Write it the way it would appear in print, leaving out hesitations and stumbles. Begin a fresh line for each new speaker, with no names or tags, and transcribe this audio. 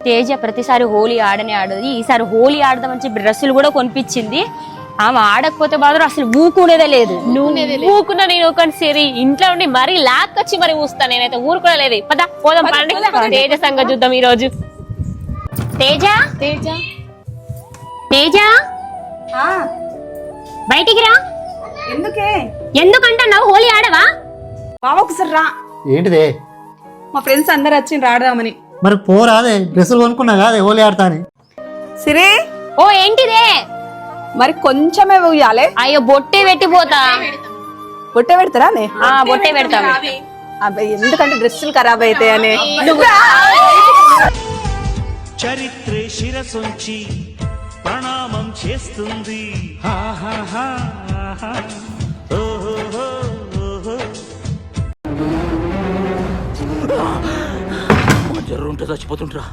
తేజ ప్రతిసారి హోలీ ఆడనే ఆడదు, ఈసారి హోలీ ఆడదామని చెప్పి డ్రెస్సులు కూడా కొనిపించింది. ఆమె ఆడకపోతే మాత్రం అసలు ఊకునేదే లేదు.
నువ్వు ఊకున్నా నేను ఒక సరి ఇంట్లో ఉండి మరీ లాక్కొచ్చి మరి ఊస్తాను. నేనైతే ఊరుకునే లేదు. పద పోదాం పండి. తేజ సంగతి చూద్దాం ఈ రోజు.
తేజ
తేజ
తేజ బయటికి రా.
ఎందుకే?
ఎందుకంటున్నావు? హోలీ ఆడవా?
బావ ఒకసారి రా.
ఏంటిదే?
మా ఫ్రెండ్స్ అందరు వచ్చి ఆడదామని.
మరి పోరాదే, డ్రెస్సులు కొనుక్కున్నా కాదే హోలీ ఆడతా అని.
సిరే
ఓ ఏంటిదే?
మరి కొంచెమే పోయాలే.
అయ్యో బొట్టే పెట్టిపోతా.
బొట్టే పెడతారా నే?
బొట్టే పెడతాను.
అబ్బాయి ఎందుకంటే డ్రెస్సులు ఖరాబ్ అవుతాయనే.
చరిత్రే శిరసొంచి ప్రణామం చేస్తుంది. జర్రుంటే చచ్చిపోతుంటరా.